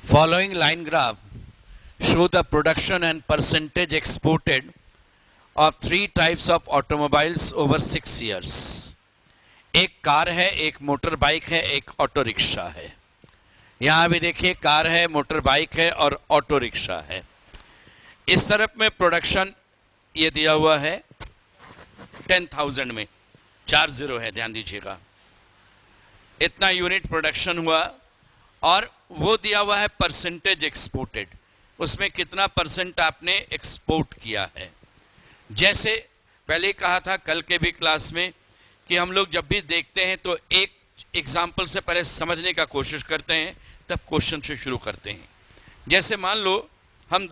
Following line graph show the production and percentage exported of three types of automobiles over 6 years. एक car है, एक motor bike है, एक auto rickshaw है. यहाँ भी देखिए कार है, मोटर बाइक है और ऑटो रिक्शा है. इस तरफ में प्रोडक्शन ये दिया हुआ है 10,000 में, 40 है, ध्यान दीजिएगा. इतना यूनिट प्रोडक्शन हुआ और वो दिया हुआ है परसेंटेज एक्सपोर्टेड, उसमें कितना परसेंट आपने एक्सपोर्ट किया है. जैसे पहले कहा था कल के भी क्लास में कि हम लोग जब भी देखते हैं तो एक एग्जाम्पल से पहले समझने का कोशिश करते हैं, तब क्वेश्चन से शुरू करते हैं. जैसे मान लो हम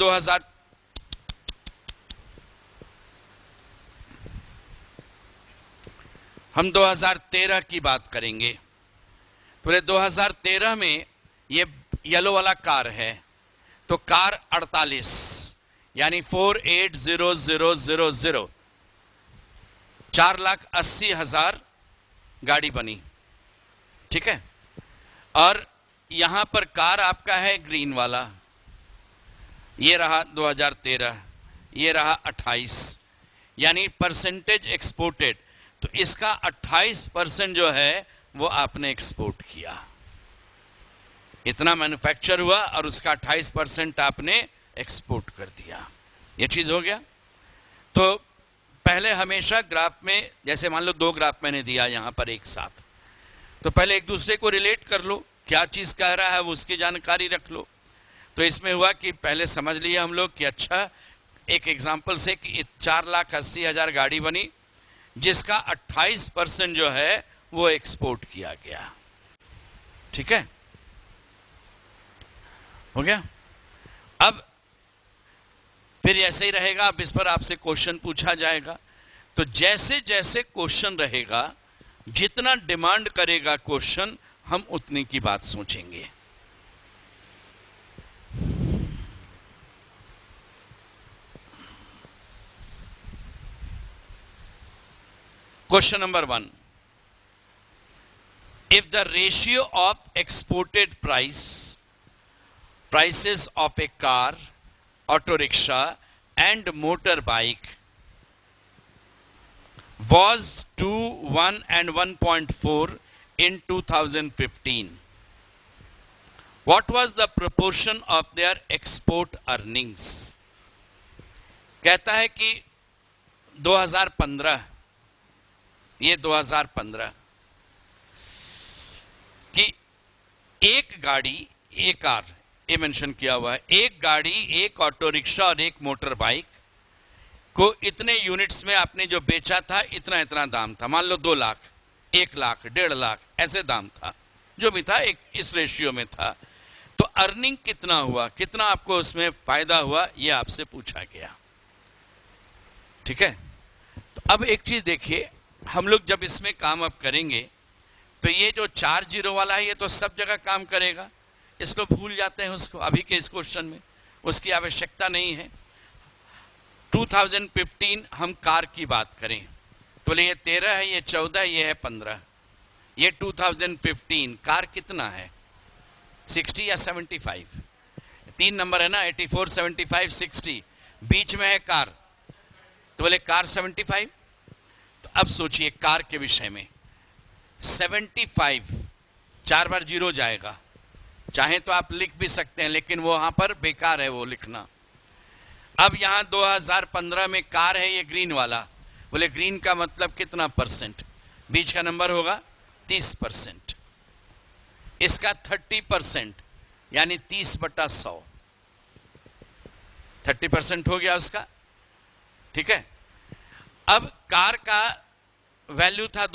2013 की बात करेंगे. पूरे 2013 में ये येलो वाला कार है, तो कार 48 यानी 480000 4,80,000 गाड़ी बनी. ठीक है. और यहां पर कार आपका है ग्रीन वाला, ये रहा 2013, ये रहा 28, यानी परसेंटेज एक्सपोर्टेड. तो इसका 28% जो है वो आपने एक्सपोर्ट किया. इतना मैन्युफैक्चर हुआ और उसका 28% आपने एक्सपोर्ट कर दिया. ये चीज हो गया. तो पहले हमेशा ग्राफ में, जैसे मान लो 2 ग्राफ मैंने दिया यहां पर एक साथ, तो पहले एक दूसरे को रिलेट कर लो, क्या चीज कह रहा है वो उसकी जानकारी रख लो. तो इसमें हुआ कि पहले समझ लिया हम लोग कि अच्छा एक एग्जाम्पल से कि 4,80,000 गाड़ी बनी, जिसका 28% जो है वो एक्सपोर्ट किया गया. ठीक है, हो गया. अब फिर ऐसे ही रहेगा. अब इस पर आपसे क्वेश्चन पूछा जाएगा, तो जैसे जैसे क्वेश्चन रहेगा, जितना डिमांड करेगा क्वेश्चन, हम उतने की बात सोचेंगे. Question number 1. If the ratio of exported prices of a car, auto rickshaw and motorbike was 2, 1 and 1.4 in 2015, what was the proportion of their export earnings? कहता है कि 2015, ये 2015 कि एक गाड़ी, एक कार, ये मेंशन किया हुआ है, एक गाड़ी, एक ऑटो रिक्शा और एक मोटर बाइक को इतने यूनिट्स में आपने जो बेचा था, इतना इतना दाम था. मान लो 2 लाख, 1 लाख, 1.5 लाख, ऐसे दाम था, जो भी था एक इस रेशियो में था. तो अर्निंग कितना हुआ, कितना आपको उसमें फायदा हुआ, ये आपसे पूछा गया. ठीक है. तो अब एक चीज देखिए, हम लोग जब इसमें काम अब करेंगे तो ये जो 40 वाला है ये तो सब जगह काम करेगा, इसको भूल जाते हैं उसको अभी के इस क्वेश्चन में, उसकी आवश्यकता नहीं है. 2015 हम कार की बात करें तो बोले ये 13 है, ये 14, ये है 15. ये 2015 कार कितना है, 60 या 75? 3 नंबर है ना, 84, 75, 60, बीच में है कार, तो बोले कार 75. तो अब सोचिए कार के विषय में 75, 4 बार 0 जाएगा. चाहे तो आप लिख भी सकते हैं, लेकिन वो वहां पर बेकार है वो लिखना. अब यहां 2015 में कार है, ये ग्रीन वाला, बोले ग्रीन का मतलब कितना परसेंट, बीच का नंबर होगा 30%, इसका 30% यानी 30/100, 30% हो गया उसका. ठीक है. अब कार का वैल्यू था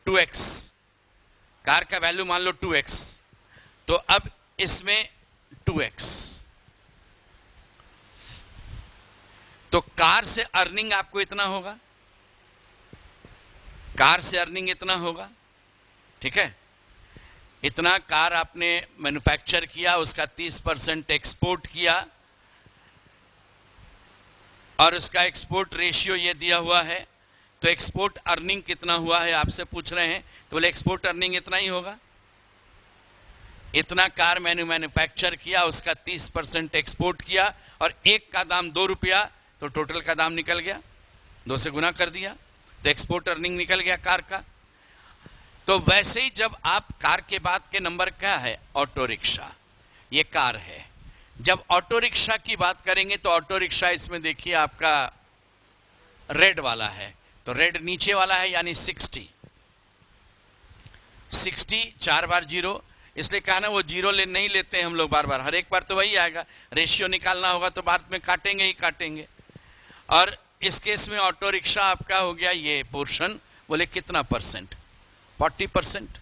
2x, कार का वैल्यू मान लो 2x, तो अब इसमें 2x, तो कार से अर्निंग आपको इतना होगा, कार से अर्निंग इतना होगा. ठीक है. इतना कार आपने मैन्युफैक्चर किया, उसका 30% एक्सपोर्ट किया, और उसका एक्सपोर्ट रेशियो ये दिया हुआ है. तो एक्सपोर्ट अर्निंग कितना हुआ है आपसे पूछ रहे हैं, तो बोले एक्सपोर्ट अर्निंग इतना ही होगा. इतना कार मैंने मैन्युफैक्चर किया, उसका 30% एक्सपोर्ट किया और एक का दाम 2 रुपया, तो टोटल का दाम निकल गया, 2 से गुना कर दिया, तो एक्सपोर्ट अर्निंग निकल गया कार का। तो वैसे ही जब आप कार के बाद के नंबर क्या है, ऑटो रिक्शा, ये कार है। जब ऑटो रिक्शा की बात करेंगे तो ऑटो रिक्शा इसमें देखिए आपका रेड वाला है, तो रेड नीचे वाला है यानी 60 4 बार जीरो, इसलिए कहा ना वो जीरो नहीं लेते हैं हम लोग बार बार, हर एक बार तो वही आएगा, रेशियो निकालना होगा तो बाद में काटेंगे ही काटेंगे। और इस केस में ऑटो रिक्शा आपका हो गया ये पोर्शन, बोले कितना परसेंट, 40%।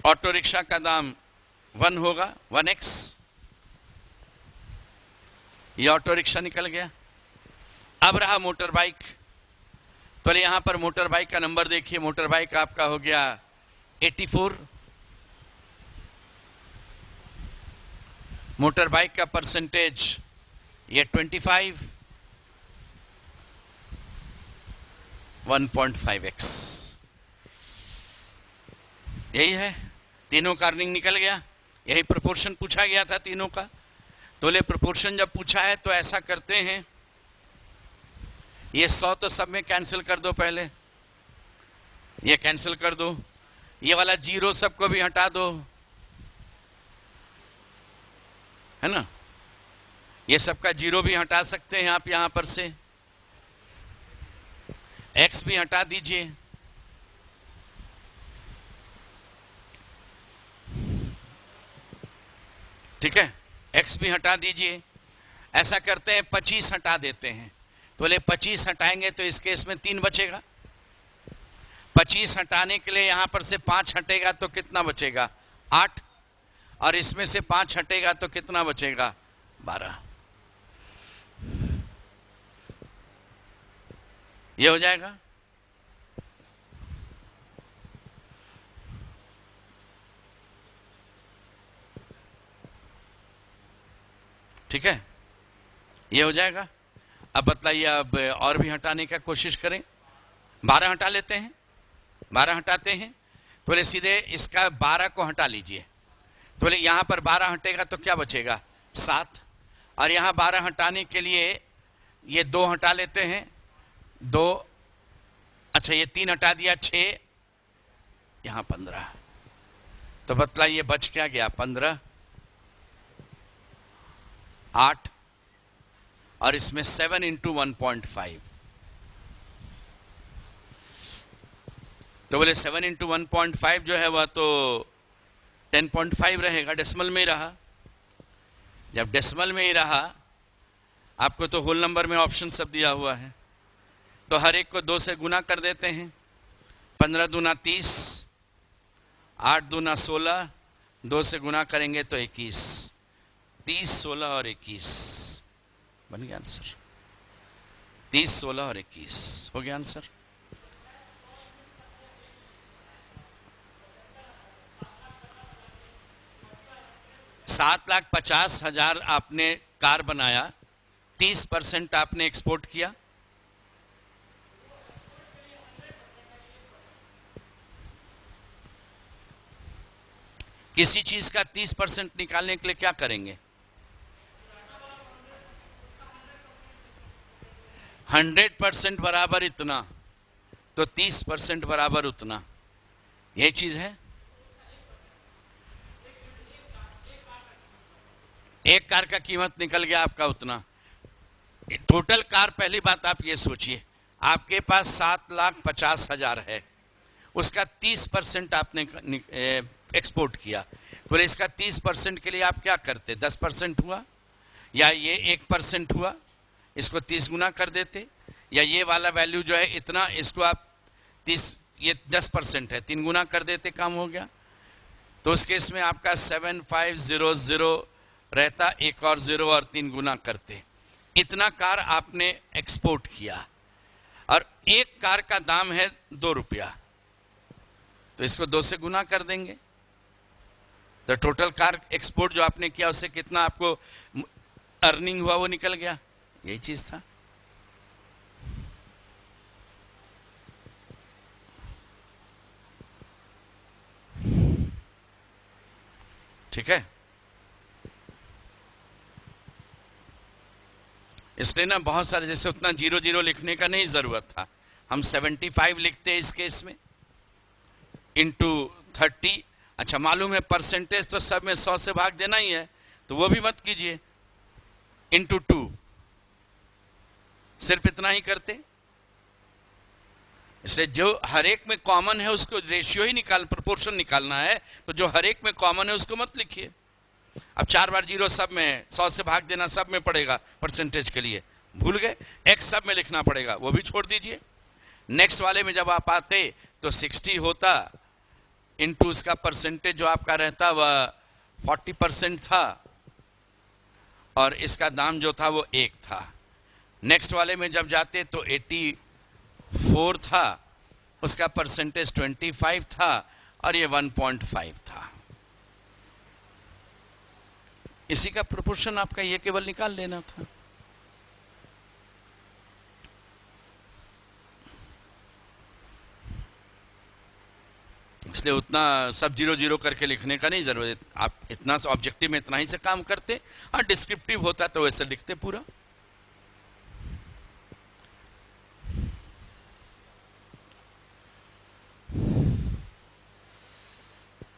ऑटो रिक्शा का दाम 1 होगा, 1x, ये ऑटो रिक्शा निकल गया। अब रहा मोटर बाइक, पहले यहां पर मोटर बाइक का नंबर देखिए, मोटर बाइक आपका हो गया 84, मोटर बाइक का परसेंटेज ये 25, 1.5x, यही है, तीनों का अर्निंग निकल गया। यही प्रोपोर्शन पूछा गया था तीनों का, तो ले प्रोपोर्शन जब पूछा है तो ऐसा करते हैं, ये 100 तो सब में कैंसिल कर दो, पहले ये कैंसिल कर दो, ये वाला जीरो सबको भी हटा दो, है ना, ये सबका जीरो भी हटा सकते हैं आप यहां पर से, एक्स भी हटा दीजिए, ठीक है, एक्स भी हटा दीजिए। ऐसा करते हैं 25 हटा देते हैं, तो बोले 25 हटाएंगे तो इस केस में 3 बचेगा, 25 हटाने के लिए यहां पर से 5 हटेगा तो कितना बचेगा, 8, और इसमें से 5 हटेगा तो कितना बचेगा, 12, ये हो जाएगा। ठीक है, ये हो जाएगा। अब बतलाइए, अब और भी हटाने का कोशिश करें, 12 हटा लेते हैं, 12 हटाते हैं, तो बोले सीधे इसका 12 को हटा लीजिए, तो बोले यहाँ पर 12 हटेगा तो क्या बचेगा, 7, और यहाँ 12 हटाने के लिए ये 2 हटा लेते हैं, 2, अच्छा ये 3 हटा दिया, 6, यहाँ 15, तो बतलाइए बच क्या गया, 15, 8, और इसमें 7 इंटू 1.5, तो बोले 7 इंटू 1.5 जो है वह तो 10.5 रहेगा, डेसिमल में ही रहा। जब डेसिमल में ही रहा, आपको तो होल नंबर में ऑप्शन सब दिया हुआ है, तो हर एक को 2 से गुना कर देते हैं, 15 दूना 30, 8 दूना 16, 2 से गुना करेंगे तो 21, 30, 16 और 21 बन गया आंसर, 30, 16 और 21 हो गया आंसर। $7,50,000 आपने कार बनाया, 30% आपने एक्सपोर्ट किया, किसी चीज का 30% निकालने के लिए क्या करेंगे, 100% बराबर इतना, तो 30% बराबर उतना, यही चीज है। एक कार का कीमत निकल गया आपका उतना, टोटल कार, पहली बात आप ये सोचिए, आपके पास 7,50,000 है, उसका 30% आपने एक्सपोर्ट किया, बोले इसका 30% के लिए आप क्या करते, 10% हुआ, या ये 1% हुआ, इसको 30 गुना कर देते, या ये वाला वैल्यू जो है इतना, इसको आप 30, ये 10% है, 3 गुना कर देते, काम हो गया। तो उस केस में आपका 7500 रहता, एक और 0 और 3 गुना करते, इतना कार आपने एक्सपोर्ट किया, और एक कार का दाम है 2 रुपया, तो इसको 2 से गुना कर देंगे, तो टोटल कार एक्सपोर्ट जो आपने किया उससे कितना आपको अर्निंग हुआ वो निकल गया, यही चीज था। ठीक है। इसलिए ना बहुत सारे, जैसे उतना 0 लिखने का नहीं जरूरत था, हम 75 लिखते हैं इस केस में, इंटू 30। अच्छा मालूम है परसेंटेज तो सब में 100 से भाग देना ही है, तो वो भी मत कीजिए, इंटू 2, सिर्फ इतना ही करते। इसलिए जो हर एक में कॉमन है उसको रेशियो ही प्रोपोर्शन निकालना है, तो जो हर एक में कॉमन है उसको मत लिखिए। अब 4 बार 0 सब में है, 100 से भाग देना सब में पड़ेगा परसेंटेज के लिए, भूल गए, x सब में लिखना पड़ेगा, वो भी छोड़ दीजिए। नेक्स्ट वाले में जब आप आते तो 60 होता, इनटू उसका परसेंटेज जो आपका रहता वह 40% था, और इसका दाम जो था वो 1 था। नेक्स्ट वाले में जब जाते तो 84 था, उसका परसेंटेज 25 था, और ये 1.5 था। इसी का प्रोपोर्शन आपका ये केवल निकाल लेना था। इसलिए उतना सब 0 करके लिखने का नहीं जरूरत, आप इतना ऑब्जेक्टिव में इतना ही से काम करते। हाँ डिस्क्रिप्टिव होता तो वैसे लिखते पूरा।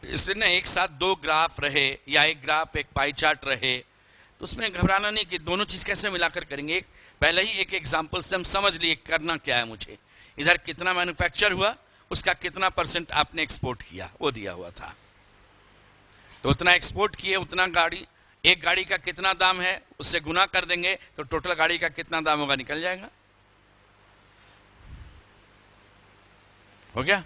इसलिए ना एक साथ 2 ग्राफ रहे या एक ग्राफ एक पाई चार्ट रहे तो उसमें घबराना नहीं कि दोनों चीज कैसे मिलाकर करेंगे। एक पहले ही एक एग्जांपल से हम समझ लिए करना क्या है मुझे। इधर कितना मैन्युफैक्चर हुआ, उसका कितना % आपने एक्सपोर्ट किया, वो दिया हुआ था, तो उतना एक्सपोर्ट किए उतना गाड़ी, एक गाड़ी का कितना दाम है उससे गुना कर देंगे तो टोटल गाड़ी का कितना दाम होगा निकल जाएगा। हो गया।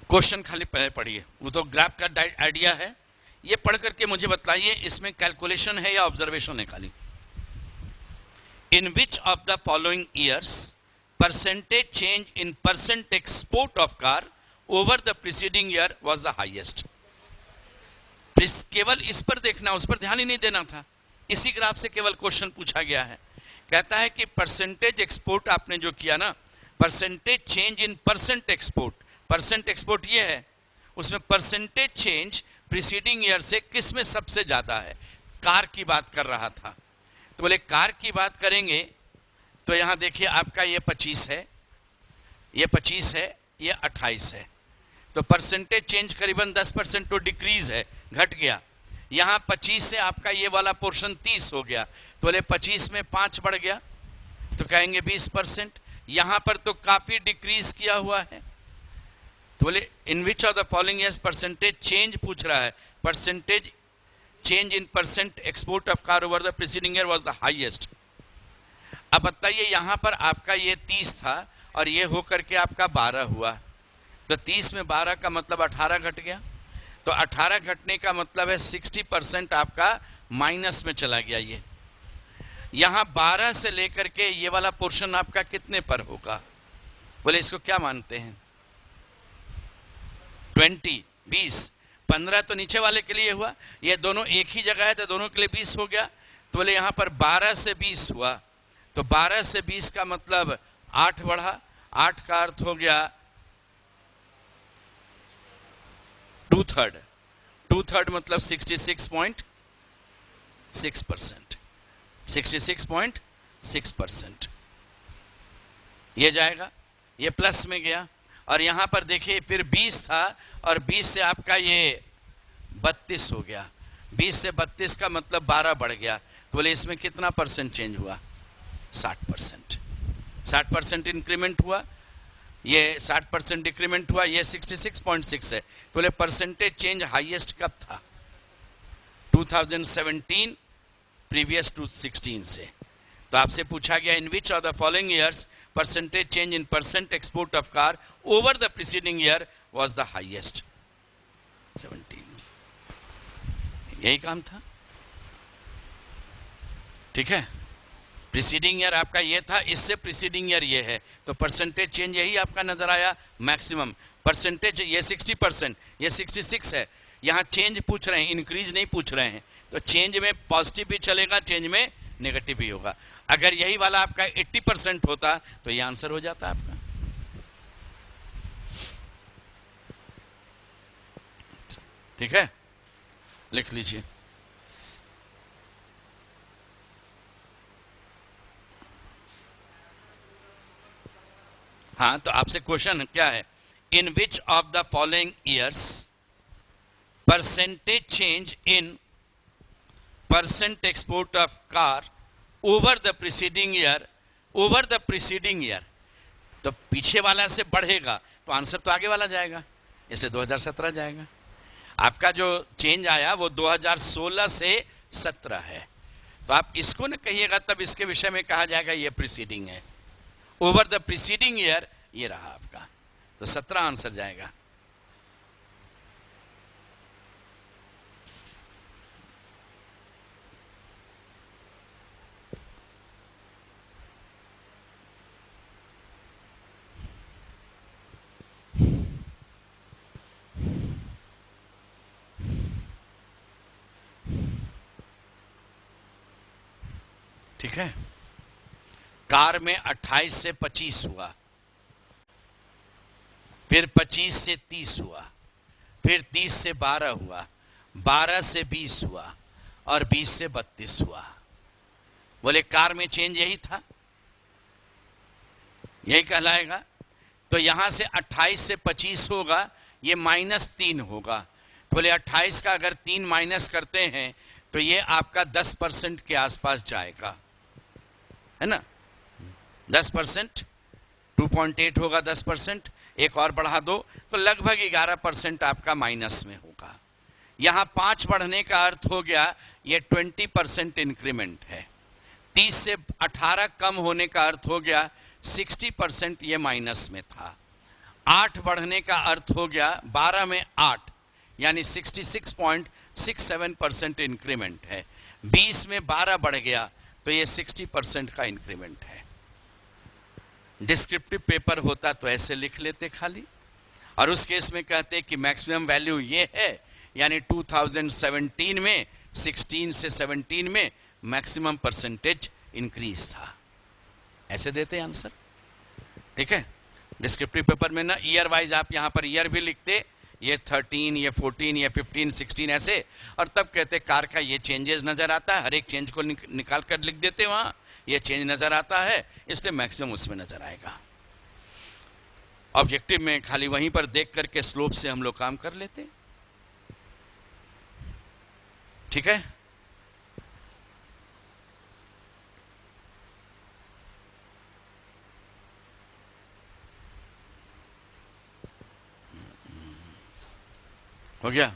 क्वेश्चन खाली पहले पढ़िए, वो तो ग्राफ का आइडिया है, ये पढ़ करके मुझे बताइए इसमें कैलकुलेशन है या ऑब्जर्वेशन है खाली। In which of the following years percentage change in % export of car over the preceding year was the highest. केवल इस पर देखना, उस पर ध्यान ही नहीं देना था, इसी ग्राफ से केवल क्वेश्चन पूछा गया है। कहता है कि परसेंटेज एक्सपोर्ट आपने जो किया ना, percentage change in % export, % export ये है, उसमें परसेंटेज चेंज प्रीसीडिंग ईयर से किस में सबसे ज्यादा है। कार की बात कर रहा था, तो बोले कार की बात करेंगे तो यहां देखिए आपका ये 25 है, ये 25 है, ये 28 है, तो परसेंटेज चेंज करीबन 10% तो डिक्रीज है, घट गया। यहां 25 से आपका ये वाला पोर्शन 30 हो गया, तो बोले 25 में 5 बढ़ गया तो कहेंगे 20%। यहां पर तो काफी डिक्रीज किया हुआ है, तो बोले in which of the following years percentage change पूछ रहा है, percentage change in % export of car over the preceding year was the highest. अब बताइए यहां पर आपका ये 30 था और ये होकर के आपका 12 हुआ, तो 30 में 12 का मतलब 18 घट गया, तो 18 घटने का मतलब है 60% आपका माइनस में चला गया। ये यहां 12 से लेकर के ये वाला पोर्शन आपका कितने पर होगा, बोले इसको क्या मानते हैं 20, 20, 15 तो नीचे वाले के लिए हुआ, ये दोनों एक ही जगह है तो दोनों के लिए 20 हो गया, तो बोले यहां पर 12 से 20 हुआ, तो 12 से 20 का मतलब 8 बढ़ा, 8 का अर्थ हो गया 2/3, 2/3 मतलब 66.6%, 66.6% ये जाएगा, ये प्लस में गया। और यहां पर देखिए फिर 20 था और 20 से आपका ये 32 हो गया, 20 से 32 का मतलब 12 बढ़ गया, तो बोले इसमें कितना % चेंज हुआ 60%, 60% इंक्रीमेंट हुआ, ये 60% डिक्रीमेंट हुआ, ये 66.6 है, तो बोले परसेंटेज चेंज हाईएस्ट कब था 2017 प्रीवियस टू 16 से। तो आपसे पूछा गया in which of the following years percentage change in % export of car over the preceding year was the highest 17, यही काम था। ठीक है, प्रीसीडिंग ईयर आपका ये था, इससे प्रीसीडिंग ईयर ये है, तो परसेंटेज चेंज यही आपका नजर आया मैक्सिमम परसेंटेज। ये 60%, ये 66 है। यहाँ चेंज पूछ रहे हैं, इंक्रीज नहीं पूछ रहे हैं, तो चेंज में पॉजिटिव भी चलेगा, चेंज में नेगेटिव भी होगा। अगर यही वाला आपका 80% होता तो ये आंसर हो जाता आपका। ठीक है, लिख लीजिए। हाँ, तो आपसे क्वेश्चन क्या है, in which of the following years percentage change in percent export of car over the preceding year, over the preceding year, तो पीछे वाला से बढ़ेगा तो आंसर तो आगे वाला जाएगा, इसलिए 2017 जाएगा। आपका जो चेंज आया वो 2016 से 17 है, तो आप इसको न कहिएगा, तब इसके विषय में कहा जाएगा ये प्रीसीडिंग है। ओवर द प्रीसीडिंग ईयर ये रहा आपका, तो 17 आंसर जाएगा। ठीक है, कार में 28 से 25 हुआ, फिर 25 से 30 हुआ, फिर 30 से 12 हुआ, 12 से 20 हुआ और 20 से 32 हुआ। बोले कार में चेंज यही था, यही कहलाएगा। तो यहां से 28 से 25 होगा, ये -3 होगा। तो बोले 28 का अगर 3 माइनस करते हैं तो ये आपका 10% के आसपास जाएगा, है ना। 10%, 2.8 होगा 10%, एक और बढ़ा दो तो लगभग 11% आपका माइनस में होगा। यहां 5 बढ़ने का अर्थ हो गया ये 20% इंक्रीमेंट है। 30 से 18 कम होने का अर्थ हो गया 60% ये माइनस में था। 8 बढ़ने का अर्थ हो गया 12 में 8 यानी 66.67% इंक्रीमेंट है। 20 में 12 बढ़ गया तो ये 60% का इंक्रीमेंट है। डिस्क्रिप्टिव पेपर होता तो ऐसे लिख लेते खाली, और उस केस में कहते कि मैक्सिमम वैल्यू ये है, यानी 2017 में 16 से 17 में मैक्सिमम परसेंटेज इंक्रीज था, ऐसे देते आंसर। ठीक है, डिस्क्रिप्टिव पेपर में ना ईयर वाइज आप यहां पर ईयर भी लिखते, ये 13, ये 14, ये 15, 16 ऐसे, और तब कहते कार का ये चेंजेस नजर आता है, हर एक चेंज को निकाल कर लिख देते वहां, ये चेंज नजर आता है इसलिए मैक्सिमम उसमें नजर आएगा। ऑब्जेक्टिव में खाली वहीं पर देख करके स्लोप से हम लोग काम कर लेते। ठीक है, हो गया।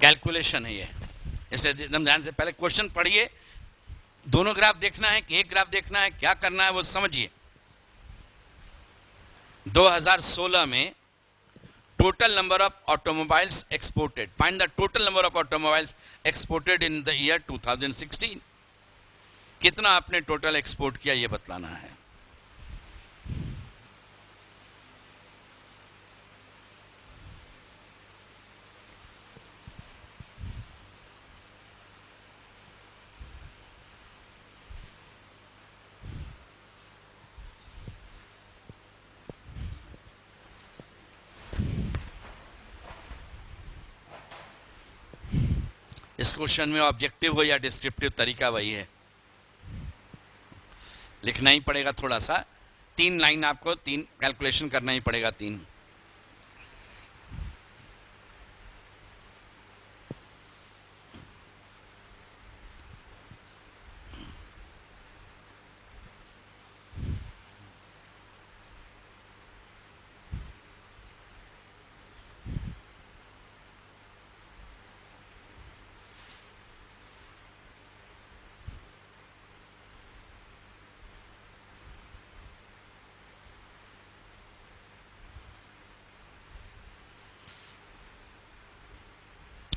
कैलकुलेशन है ये, इसलिए एकदम ध्यान से पहले क्वेश्चन पढ़िए, दोनों ग्राफ देखना है कि एक ग्राफ देखना है, क्या करना है वो समझिए। 2016 में total number of automobiles exported, find the total number of automobiles exported in the year 2016। कितना आपने टोटल एक्सपोर्ट किया ये बतलाना है। इस क्वेश्चन में ऑब्जेक्टिव हो या डिस्क्रिप्टिव, तरीका वही है, लिखना ही पड़ेगा थोड़ा सा। 3 लाइन आपको 3 कैलकुलेशन करना ही पड़ेगा, 3।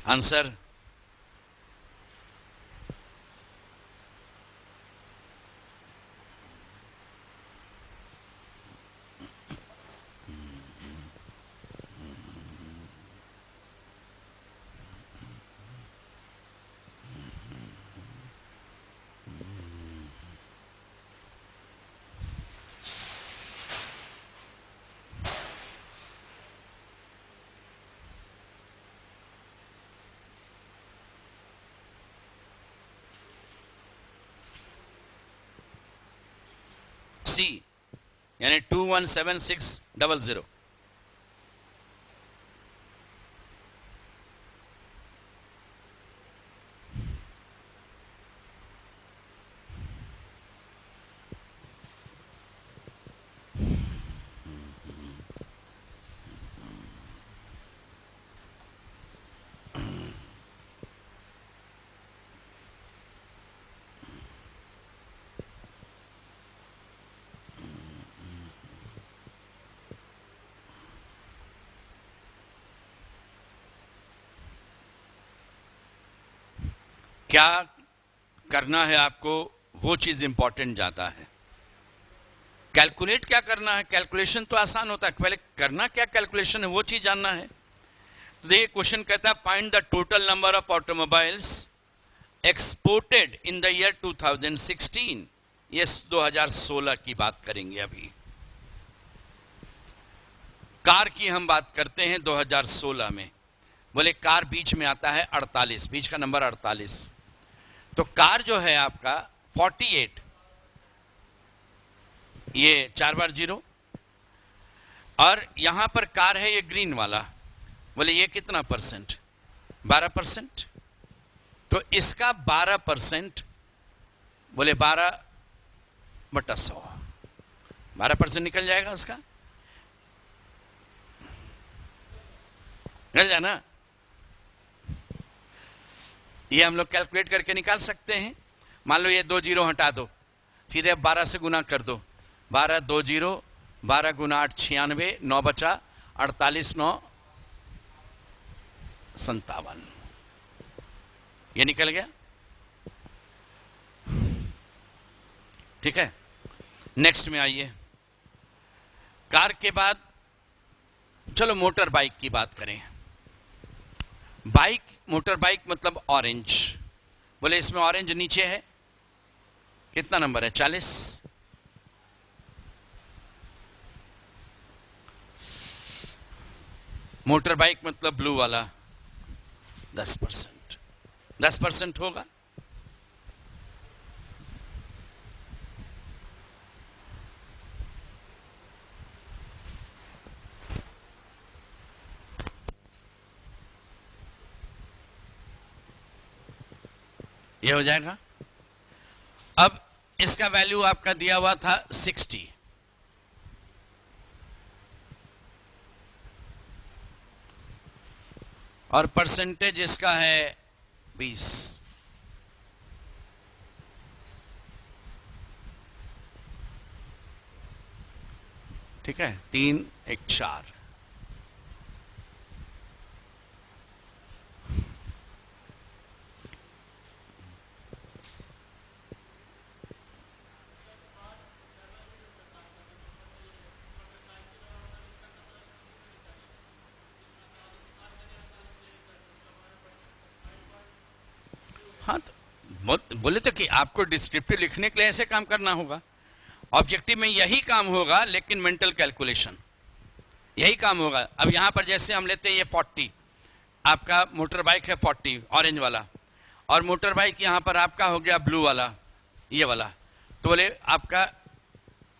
आंसर सी, यानी 217600। क्या करना है आपको, वो चीज इंपॉर्टेंट जाता है। कैलकुलेट क्या करना है, कैलकुलेशन तो आसान होता है, पहले करना क्या कैलकुलेशन है वो चीज जानना है। तो देखिए क्वेश्चन कहता है find the total number of automobiles exported in the year 2016। ये 2016 की बात करेंगे। अभी कार की हम बात करते हैं 2016 में। बोले कार बीच में आता है 48, बीच का नंबर 48। तो कार जो है आपका 48, ये 4 बार 0, और यहां पर कार है ये ग्रीन वाला। बोले ये कितना परसेंट, 12%। तो इसका 12%, बोले 12/100, 12% निकल जाएगा उसका, निकल जाना। ये हम लोग कैलकुलेट करके निकाल सकते हैं। मान लो ये 2 जीरो हटा दो, सीधे 12 से गुना कर दो। 12 2 जीरो, 12 गुना 8 96, 9 बचा 48, 9 57, ये निकल गया। ठीक है, नेक्स्ट में आइए। कार के बाद चलो मोटर बाइक की बात करें। बाइक, मोटर बाइक मतलब ऑरेंज। बोले इसमें ऑरेंज नीचे है, कितना नंबर है, 40। मोटर बाइक मतलब ब्लू वाला 10%, 10% होगा। ये हो जाएगा। अब इसका वैल्यू आपका दिया हुआ था 60, और परसेंटेज इसका है 20। ठीक है, 3 1 4। हाँ, तो बोले तो कि आपको डिस्क्रिप्टिव लिखने के लिए ऐसे काम करना होगा, ऑब्जेक्टिव में यही काम होगा, लेकिन मेंटल कैलकुलेशन यही काम होगा। अब यहां पर जैसे हम लेते हैं ये 40, आपका मोटर बाइक है 40 ऑरेंज वाला, और मोटर बाइक यहां पर आपका हो गया ब्लू वाला, ये वाला। तो बोले आपका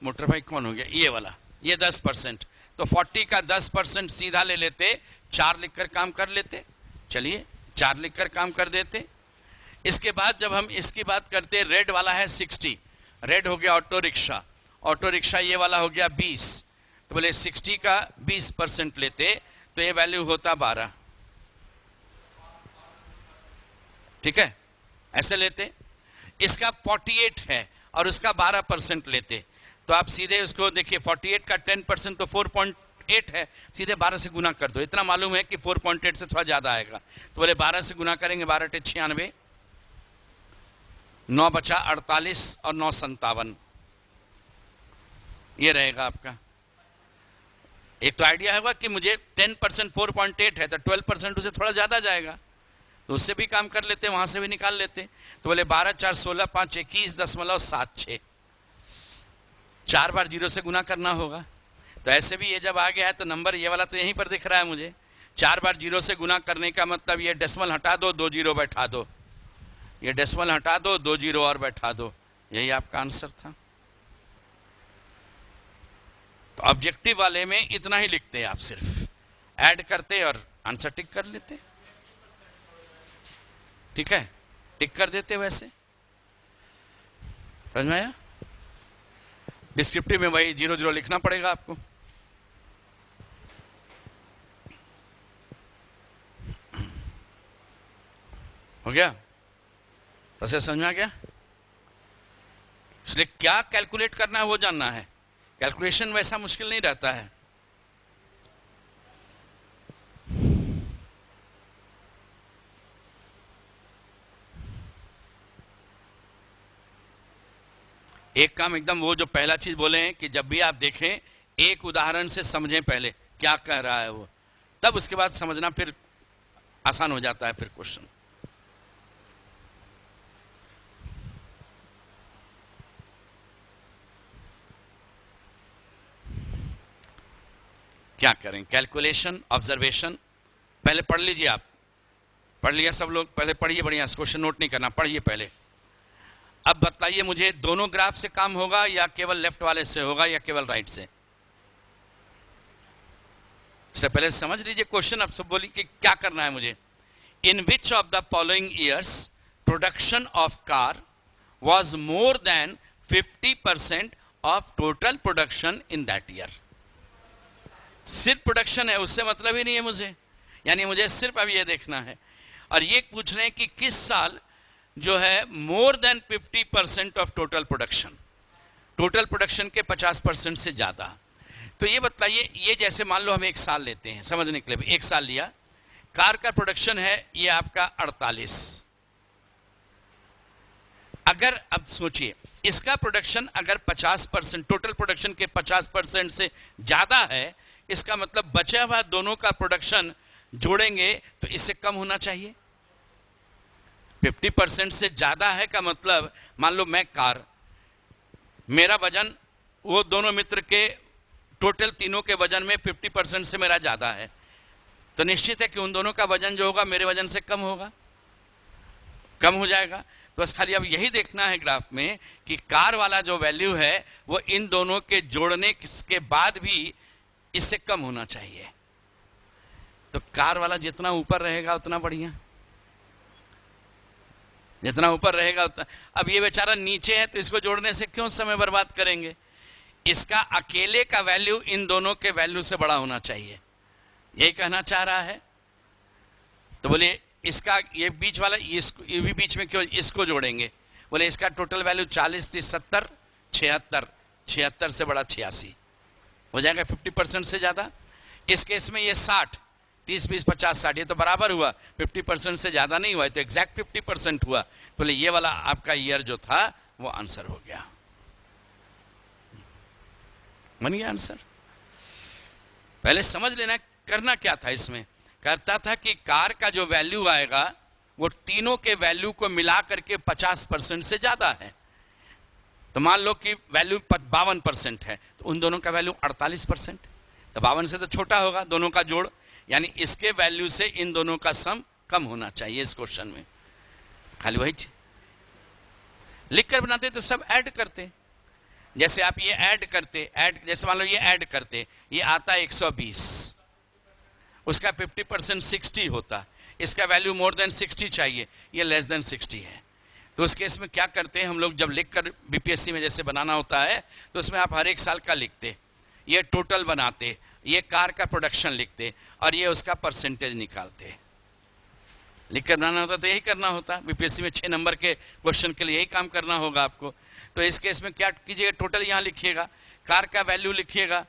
मोटर बाइक कौन हो गया, ये वाला, ये 10%। तो 40 का 10% सीधा ले लेते, 4 लिखकर काम कर लेते। चलिए 4 लिखकर काम कर देते। इसके बाद जब हम इसकी बात करते, रेड वाला है 60, रेड हो गया ऑटो रिक्शा, ऑटो रिक्शा ये वाला हो गया 20। तो बोले 60 का 20% लेते, तो ये वैल्यू होता 12। ठीक है, ऐसे लेते। इसका 48 है और उसका 12% लेते, तो आप सीधे उसको देखिए, 48 का 10% तो 4.8 है, सीधे 12 से गुना कर दो। इतना मालूम है कि 4.8 से थोड़ा ज़्यादा आएगा, तो बोले 12 से गुना करेंगे, 12 × 96, 9 बचा 48 और 9 57, ये रहेगा आपका। एक तो आइडिया होगा कि मुझे 10% 4.8 है तो 12% उसे थोड़ा ज़्यादा जाएगा, तो उससे भी काम कर लेते, वहाँ से भी निकाल लेते। तो बोले 12 × 4 = 16, 5 × 21.76, 4 बार 0 से गुना करना होगा। तो ऐसे भी ये जब आ गया है तो नंबर ये वाला तो यहीं पर दिख रहा है मुझे, 4 बार 0 से गुना करने का मतलब ये डेसिमल हटा दो, 2 0 बैठा दो, ये डेसिमल हटा दो, 2 0 और बैठा दो, यही आपका आंसर था। तो ऑब्जेक्टिव वाले में इतना ही लिखते हैं आप, सिर्फ ऐड करते और आंसर टिक कर लेते, ठीक है, टिक कर देते। वैसे समझ में आया? डिस्क्रिप्टिव में वही 0 0 लिखना पड़ेगा आपको। हो गया? प्रोसेस समझ में आ गया? इसलिए क्या कैलकुलेट करना है वो जानना है, कैलकुलेशन वैसा मुश्किल नहीं रहता है। एक काम एकदम वो जो पहला चीज बोले हैं कि जब भी आप देखें एक उदाहरण से समझें पहले क्या कह रहा है वो, तब उसके बाद समझना फिर आसान हो जाता है फिर क्वेश्चन। क्या करें? कैलकुलेशन, ऑब्जर्वेशन पहले पढ़ लीजिए। आप पढ़ लिया सब लोग? पहले पढ़िए बढ़िया, क्वेश्चन नोट नहीं करना, पढ़िए पहले। अब बताइए मुझे, दोनों ग्राफ से काम होगा या केवल लेफ्ट वाले से होगा या केवल राइट से? इससे पहले समझ लीजिए क्वेश्चन। अब सब बोलिए कि क्या करना है मुझे। In which of the following years production of car was more than 50% of total production in that year. सिर्फ प्रोडक्शन है, उससे मतलब ही नहीं है मुझे, यानी मुझे सिर्फ अब ये देखना है। और ये पूछ रहे हैं कि किस साल जो है मोर than 50% of total production, total production के 50% से ज्यादा। तो ये बताइए, ये जैसे मान लो हम एक साल लेते हैं समझने के लिए, एक साल लिया, कार का प्रोडक्शन है ये आपका 48। अगर अब सोचिए इसका प्रोडक्शन अगर 50%, टोटल प्रोडक्शन के 50% से ज्यादा है, इसका मतलब बचा हुआ दोनों का प्रोडक्शन जोड़ेंगे तो इससे कम होना चाहिए। 50% से ज्यादा है का मतलब, मान लो मैं कार, मेरा वजन वो दोनों मित्र के टोटल तीनों के वजन में 50% से मेरा ज्यादा है, तो निश्चित है कि उन दोनों का वजन जो होगा मेरे वजन से कम होगा, कम हो जाएगा। तो बस खाली अब यही देखना है ग्राफ में कि कार वाला जो वैल्यू है वो इन दोनों के जोड़ने के बाद भी इससे कम होना चाहिए। तो कार वाला जितना ऊपर रहेगा उतना बढ़िया, जितना ऊपर रहेगा उतना। अब ये बेचारा नीचे है तो इसको जोड़ने से क्यों समय बर्बाद करेंगे, इसका अकेले का वैल्यू इन दोनों के वैल्यू से बड़ा होना चाहिए, यही कहना चाह रहा है। तो बोले इसका ये बीच वाला, ये भी बीच में क्यों, इसको जोड़ेंगे। बोले इसका टोटल वैल्यू 40, 30, 70, 76, 76 से बड़ा 86 हो जाएगा, 50% से ज्यादा। इस केस में ये 60, 30, 20, 50, 60, ये तो बराबर हुआ, 50% से ज्यादा नहीं हुआ, तो एग्जैक्ट 50% हुआ। बोले ये वाला आपका ईयर जो था वो आंसर हो गया, बन गया आंसर। पहले समझ लेना करना क्या था इसमें। करता था कि कार का जो वैल्यू आएगा वो तीनों के वैल्यू को मिला करके 50% से ज्यादा है। तो मान लो कि वैल्यू 52% है, तो उन दोनों का वैल्यू 48%, तो 52 से तो छोटा होगा दोनों का जोड़, यानी इसके वैल्यू से इन दोनों का सम कम होना चाहिए। इस क्वेश्चन में खाली वही लिख कर बनाते तो सब ऐड करते, जैसे आप ये ऐड करते, ऐड जैसे मान लो ये ऐड करते, ये आता है 120, उसका 50% 60 होता, इसका वैल्यू मोर देन 60 चाहिए, ये लेस देन 60 है। तो उस केस में क्या करते हैं हम लोग, जब लिख कर बीपीएससी में जैसे बनाना होता है तो उसमें आप हर एक साल का लिखते, ये टोटल बनाते, ये कार का प्रोडक्शन लिखते और ये उसका परसेंटेज निकालते। लिख कर बनाना होता तो यही करना होता। बीपीएससी में 6 नंबर के क्वेश्चन के लिए यही काम करना होगा आपको। तो इस केस में क्या कीजिएगा, टोटल यहाँ लिखिएगा, कार का वैल्यू लिखिएगा,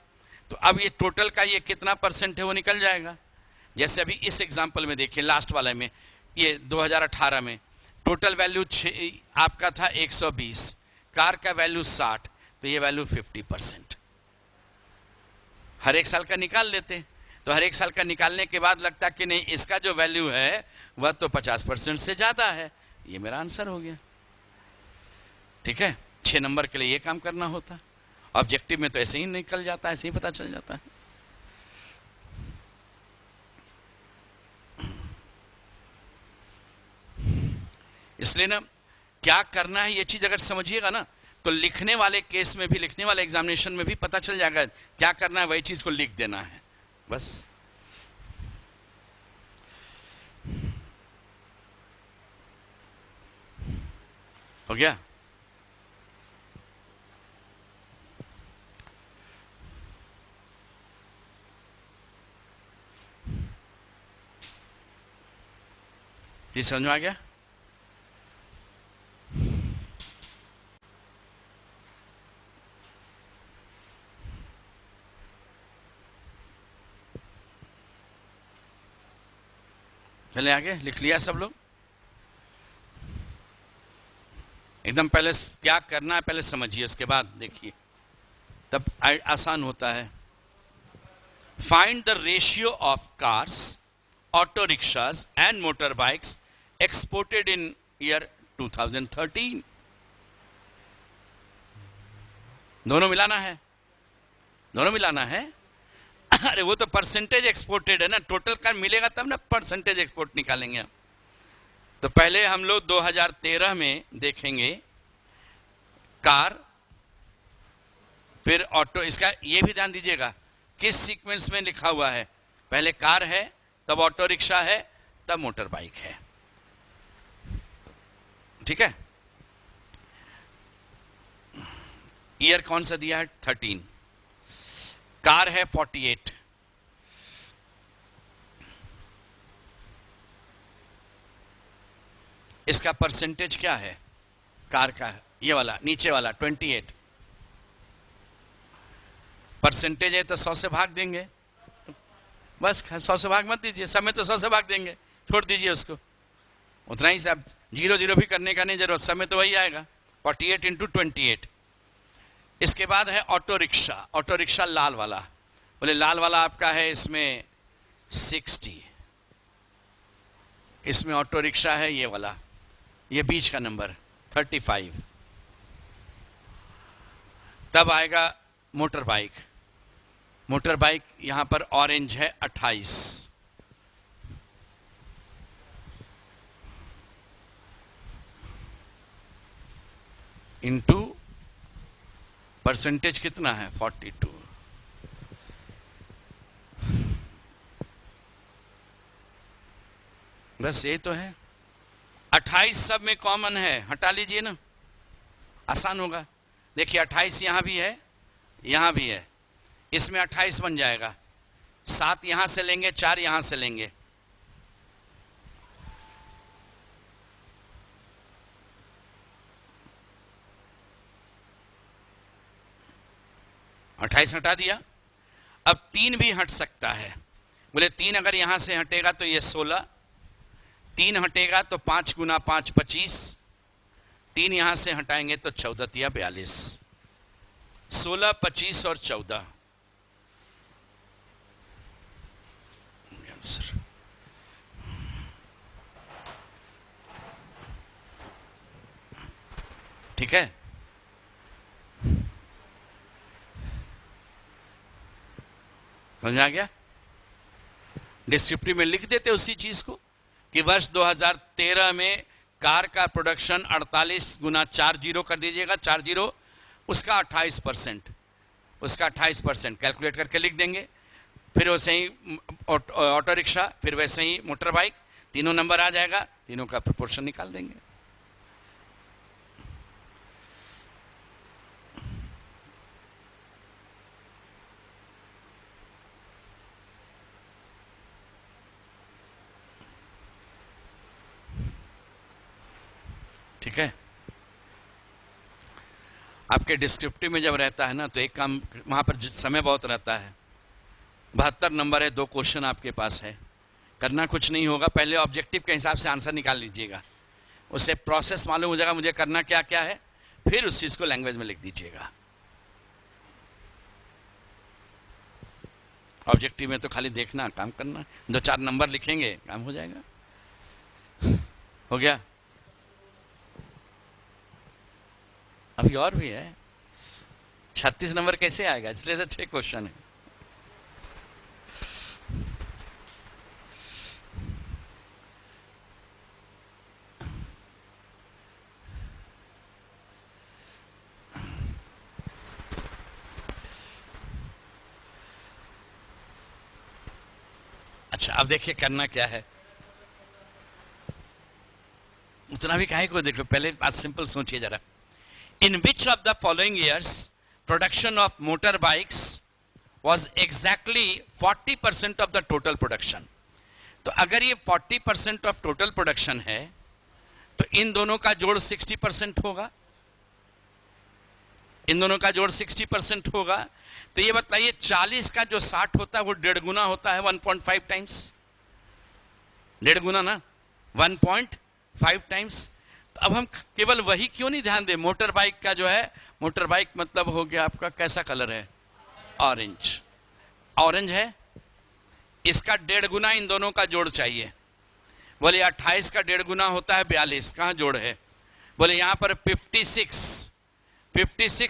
तो अब ये टोटल का ये कितना परसेंट है वो निकल जाएगा। जैसे अभी इस एग्जांपल में देखिए, लास्ट वाले में, ये 2018 में टोटल वैल्यू आपका था 120, कार का वैल्यू 60, तो ये वैल्यू 50%। हर एक साल का निकाल लेते, तो हर एक साल का निकालने के बाद लगता कि नहीं, इसका जो वैल्यू है वह तो 50% से ज़्यादा है। ये मेरा आंसर हो गया। ठीक है, 6 नंबर के लिए ये काम करना होता। ऑब्जेक्टिव में तो ऐसे ही निकल जाता है, ऐसे ही पता चल जाता है। इसलिए ना क्या करना है, ये चीज अगर समझिएगा ना, तो लिखने वाले केस में भी, लिखने वाले एग्जामिनेशन में भी पता चल जाएगा क्या करना है, वही चीज को लिख देना है बस। हो गया। ये समझ में आ गया। चले आगे, लिख लिया सब लोग। एकदम पहले क्या करना है पहले समझिए, उसके बाद देखिए, तब आसान होता है। Find the ratio of cars, auto rickshaws and motor bikes exported in year 2013। दोनों मिलाना है, दोनों मिलाना है। अरे वो तो परसेंटेज एक्सपोर्टेड है ना, टोटल कार मिलेगा तब ना परसेंटेज एक्सपोर्ट निकालेंगे हम। तो पहले हम लोग 2013 में देखेंगे कार, फिर ऑटो। इसका ये भी ध्यान दीजिएगा किस सीक्वेंस में लिखा हुआ है, पहले कार है, तब ऑटो रिक्शा है, तब मोटर बाइक है। ठीक है, ईयर कौन सा दिया है, 13, कार है 48, इसका परसेंटेज क्या है कार का, ये वाला नीचे वाला 28 परसेंटेज है, तो 100 से भाग देंगे बस। 100 से भाग मत दीजिए, सब में तो 100 से भाग देंगे, छोड़ दीजिए उसको, उतना ही। सब 0 भी करने का नहीं जरूरत, सब में तो वही आएगा। 48 इंटू 28। इसके बाद है ऑटो रिक्शा। ऑटो रिक्शा लाल वाला, बोले लाल वाला आपका है इसमें 60, इसमें ऑटो रिक्शा है ये वाला, ये बीच का नंबर 35। तब आएगा मोटर बाइक। मोटर बाइक यहां पर ऑरेंज है 28, इंटू परसेंटेज कितना है 42। बस ये तो है। 28 सब में कॉमन है, हटा लीजिए ना, आसान होगा। देखिए 28 यहां भी है, यहां भी है, इसमें 28 बन जाएगा। 7 यहां से लेंगे, 4 यहां से लेंगे, अट्ठाईस हटा दिया। अब 3 भी हट सकता है, बोले 3 अगर यहां से हटेगा तो ये 16, 3 हटेगा तो 5 गुना 5 25, 3 यहां से हटाएंगे तो 14 या 42, 16 25 और 14 आंसर। ठीक है, समझ आ गया। डिस्क्रिप्टिव में लिख देते उसी चीज को कि वर्ष 2013 में कार का प्रोडक्शन 48 गुना 40 कर दीजिएगा, 40 उसका 28%, उसका 28% कैलकुलेट करके लिख देंगे। फिर वैसे ही ऑटो रिक्शा, फिर वैसे ही मोटर बाइक, तीनों नंबर आ जाएगा, तीनों का प्रोपोर्शन निकाल देंगे। ठीक है, आपके डिस्क्रिप्टिव में जब रहता है ना तो एक काम, वहां पर समय बहुत रहता है, 72 नंबर है, 2 क्वेश्चन आपके पास है। करना कुछ नहीं होगा, पहले ऑब्जेक्टिव के हिसाब से आंसर निकाल लीजिएगा, उससे प्रोसेस मालूम हो जाएगा मुझे करना क्या क्या है, फिर उस चीज़ को लैंग्वेज में लिख दीजिएगा। ऑब्जेक्टिव में तो खाली देखना, काम करना, 2-4 नंबर लिखेंगे, काम हो जाएगा। हो गया? अभी और भी है। 36 नंबर कैसे आएगा, इसलिए तो 6 क्वेश्चन है। अच्छा, अब देखिए करना क्या है, उतना भी काहे को देखो, पहले बात सिंपल सोचिए जरा। In which of the following years production of motor bikes was exactly 40% of the total production. तो अगर ये 40% ऑफ टोटल प्रोडक्शन है तो इन दोनों का जोड़ 60% होगा, इन दोनों का जोड़ 60% होगा। तो ये बताइए 40 का जो 60 होता है वो 1.5 गुना होता है, 1.5 टाइम्स, 1.5 गुना ना, 1.5 टाइम्स। तो अब हम केवल वही क्यों नहीं ध्यान दें, मोटर बाइक का जो है, मोटर बाइक मतलब हो गया आपका कैसा कलर है, ऑरेंज, ऑरेंज है, इसका 1.5 गुना इन दोनों का जोड़ चाहिए। बोले 28 का 1.5 गुना होता है 42, कहाँ जोड़ है? बोले यहाँ पर 56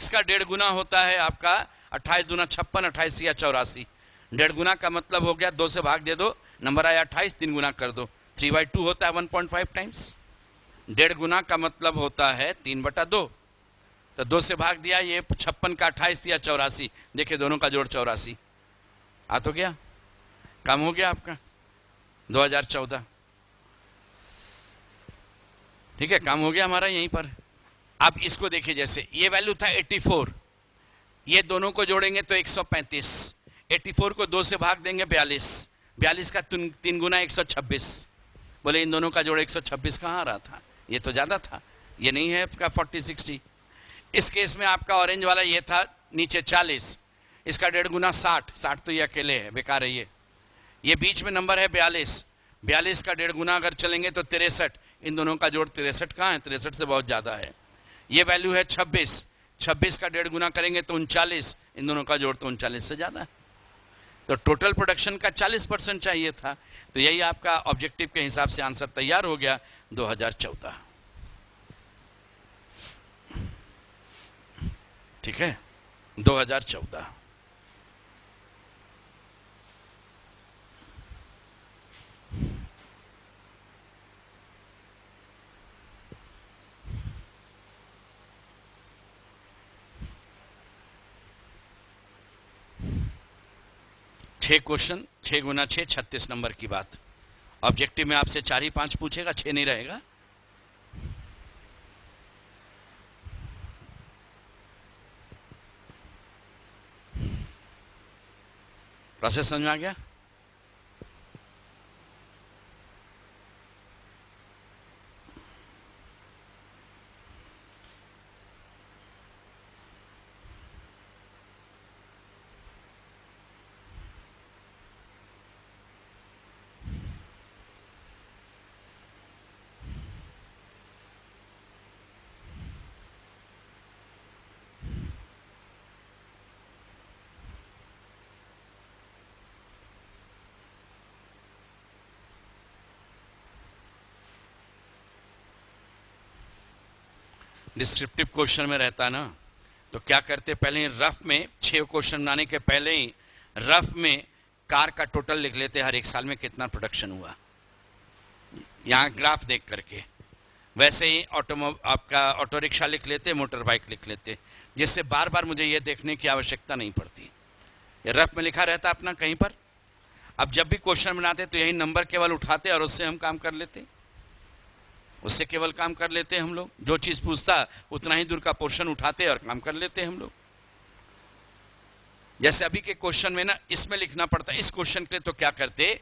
का 1.5 गुना होता है आपका 28 दूना 56, 28 या 84। 1.5 गुना का मतलब हो गया 2 से भाग दे दो, नंबर आया 28, 3 गुना कर दो, 3/2 होता है 1.5 टाइम्स। 1.5 गुना का मतलब होता है 3/2, तो 2 से भाग दिया, ये 56 का 28 या 84, देखिए दोनों का जोड़ 84 आ तो गया, काम हो गया आपका 2014। ठीक है, काम हो गया हमारा यहीं पर। अब इसको देखिए, जैसे ये वैल्यू था 84, ये दोनों को जोड़ेंगे तो 135, 84 को 2 से भाग देंगे 42, 42 का 3 गुना 126। बोले इन दोनों का जोड़ 126 कहाँ आ रहा था, ये तो ज़्यादा था, ये नहीं है आपका 40-60। इस केस में आपका ऑरेंज वाला ये था नीचे 40, इसका 1.5 गुना 60 तो ये अकेले है, बेकार है ये बीच में नंबर है 42 का 1.5 गुना अगर चलेंगे तो 63, इन दोनों का जोड़ 63 कहाँ है, 63 से बहुत ज़्यादा है। ये वैल्यू है 26 का 1.5 गुना करेंगे तो 39, इन दोनों का जोड़ तो 39 से ज़्यादा है। तो टोटल प्रोडक्शन का 40% चाहिए था। तो यही आपका ऑब्जेक्टिव के हिसाब से आंसर तैयार हो गया 2014। ठीक है, 2014। छः क्वेश्चन, 6 गुना 6, 36 नंबर की बात। ऑब्जेक्टिव में आपसे 4 ही 5 पूछेगा, 6 नहीं रहेगा। प्रोसेस समझ में आ गया? डिस्क्रिप्टिव क्वेश्चन में रहता ना, तो क्या करते, पहले रफ में 6 क्वेश्चन बनाने के पहले ही रफ में कार का टोटल लिख लेते, हर एक साल में कितना प्रोडक्शन हुआ, यहाँ ग्राफ देख करके। वैसे ही आपका ऑटो रिक्शा लिख लेते, मोटर बाइक लिख लेते, जिससे बार बार मुझे ये देखने की आवश्यकता नहीं पड़ती, ये रफ में लिखा रहता अपना कहीं पर। अब जब भी क्वेश्चन बनाते तो यही नंबर केवल उठाते और उससे हम काम कर लेते, उससे केवल काम कर लेते हम लोग। जो चीज़ पूछता उतना ही दूर का पोर्शन उठाते और काम कर लेते हम लोग। जैसे अभी के क्वेश्चन में ना इसमें लिखना पड़ता, इस क्वेश्चन के लिए तो क्या करते,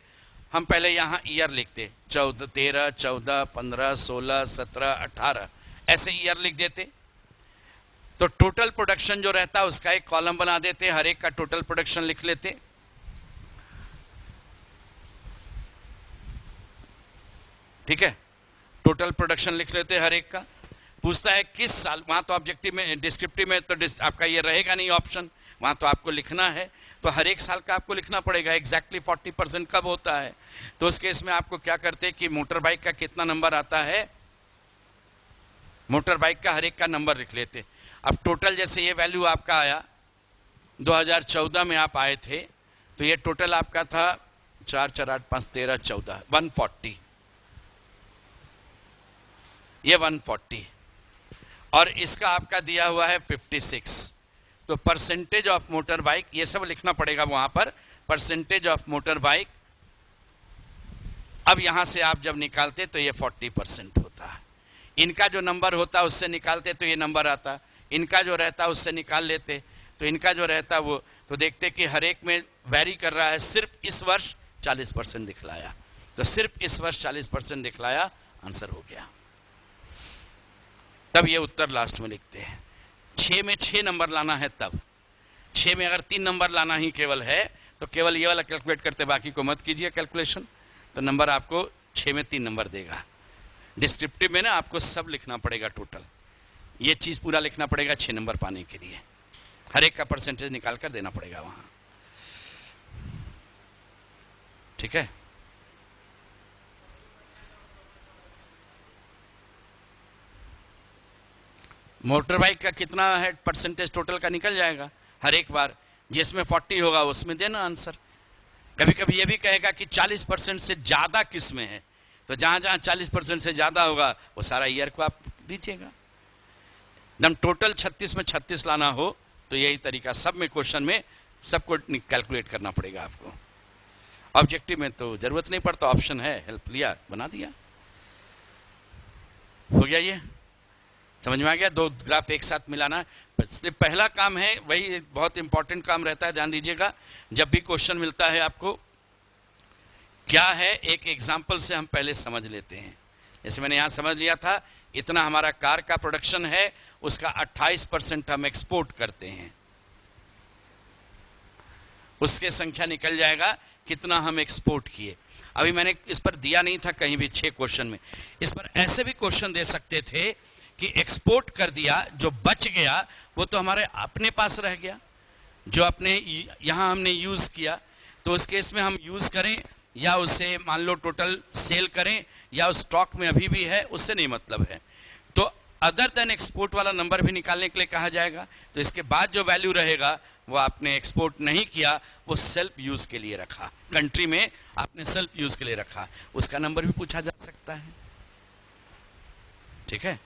हम पहले यहाँ ईयर लिखते, 13, 14, 15, 16, 17, 18 ऐसे ईयर लिख देते। तो टोटल प्रोडक्शन जो रहता है उसका एक कॉलम बना देते, हर एक का टोटल प्रोडक्शन लिख लेते। ठीक है, टोटल प्रोडक्शन लिख लेते हैं हर एक का। पूछता है किस साल, वहाँ तो ऑब्जेक्टिव में डिस्क्रिप्टिव में तो आपका ये रहेगा नहीं ऑप्शन, वहाँ तो आपको लिखना है, तो हर एक साल का आपको लिखना पड़ेगा एग्जैक्टली 40% कब होता है। तो उस केस में आपको क्या करते हैं कि मोटर बाइक का कितना नंबर आता है, मोटर बाइक का हर एक का नंबर लिख लेते। अब टोटल जैसे ये वैल्यू आपका आया 2014 में आप आए थे, तो ये टोटल आपका था 4 4 8 5 13 14 140, ये 140 और इसका आपका दिया हुआ है 56। तो परसेंटेज ऑफ मोटर बाइक ये सब लिखना पड़ेगा वहां पर, परसेंटेज ऑफ मोटर बाइक। अब यहां से आप जब निकालते तो ये 40% होता है, इनका जो नंबर होता उससे निकालते तो ये नंबर आता, इनका जो रहता उससे निकाल लेते तो इनका जो रहता वो, तो देखते कि हर एक में वैरी कर रहा है। सिर्फ इस वर्ष 40% दिखलाया, तो सिर्फ इस वर्ष 40% दिखलाया, आंसर हो गया। तब ये उत्तर लास्ट में लिखते हैं। 6 में 6 नंबर लाना है, तब 6 में अगर 3 नंबर लाना ही केवल है तो केवल ये वाला कैलकुलेट करते, बाकी को मत कीजिए कैलकुलेशन, तो नंबर आपको 6 में 3 नंबर देगा। डिस्क्रिप्टिव में ना आपको सब लिखना पड़ेगा, टोटल ये चीज़ पूरा लिखना पड़ेगा 6 नंबर पाने के लिए, हर एक का परसेंटेज निकाल कर देना पड़ेगा वहाँ, ठीक है। मोटर बाइक का कितना है परसेंटेज टोटल का निकल जाएगा हर एक बार, जिसमें 40 होगा उसमें देना आंसर। कभी कभी ये भी कहेगा कि 40% से ज़्यादा किस में है, तो जहाँ जहाँ 40% से ज़्यादा होगा वो सारा ईयर को आप दीजिएगा। एकदम टोटल 36 में 36 लाना हो तो यही तरीका, सब में क्वेश्चन में सबको कैलकुलेट करना पड़ेगा आपको। ऑब्जेक्टिव में तो ज़रूरत नहीं पड़ता, ऑप्शन है, हेल्प लिया बना दिया, हो गया। ये समझ में आ गया, 2 ग्राफ एक साथ मिलाना है। पहला काम है, वही बहुत इंपॉर्टेंट काम रहता है, ध्यान दीजिएगा। जब भी क्वेश्चन मिलता है आपको क्या है, एक एग्जाम्पल से हम पहले समझ लेते हैं। जैसे मैंने यहाँ समझ लिया था, इतना हमारा कार का प्रोडक्शन है, उसका 28% हम एक्सपोर्ट करते हैं, उसके संख्या निकल जाएगा कितना हम एक्सपोर्ट किए। अभी मैंने इस पर दिया नहीं था कहीं भी 6 क्वेश्चन में, इस पर ऐसे भी क्वेश्चन दे सकते थे कि एक्सपोर्ट कर दिया, जो बच गया वो तो हमारे अपने पास रह गया, जो अपने यहाँ हमने यूज़ किया, तो उस केस में हम यूज़ करें या उसे मान लो टोटल सेल करें या उस स्टॉक में अभी भी है, उससे नहीं मतलब है। तो अदर देन एक्सपोर्ट वाला नंबर भी निकालने के लिए कहा जाएगा। तो इसके बाद जो वैल्यू रहेगा वो आपने एक्सपोर्ट नहीं किया, वो सेल्फ यूज़ के लिए रखा, कंट्री में आपने सेल्फ यूज़ के लिए रखा, उसका नंबर भी पूछा जा सकता है, ठीक है।